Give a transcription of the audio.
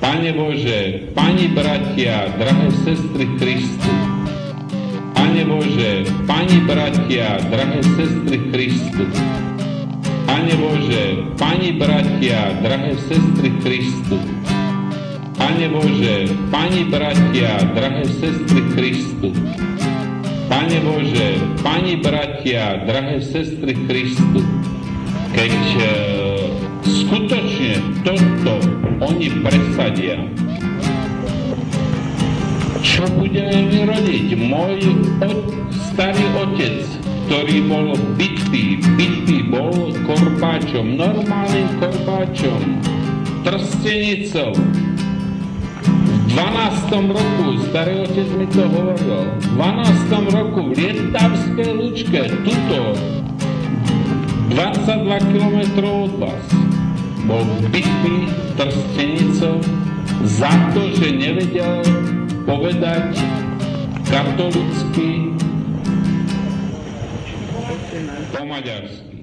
Pane Bože, Pani bratia, drahé sestry Kristu. Pane Bože, Pani bratia, drahé sestry Kristu. Pane Bože, Pani bratia, drahé sestry Kristu. Pane Bože, Pani bratia, drahé sestry Kristu. Pane Bože, Pani bratia, drahé sestry Kristu. Keď skutočne toto oni presadia, čo budeme my robiť? Môj starý otec, ktorý bol bitý bol korbáčom, normálnym korbáčom, trstenicou. V 12. roku, starý otec mi to hovoril, v 12. roku v Lietavskej Lučke, tuto, 22 km od vás, bol bitý trstenicou za to, že nevedel povedať katolicky po maďarsky.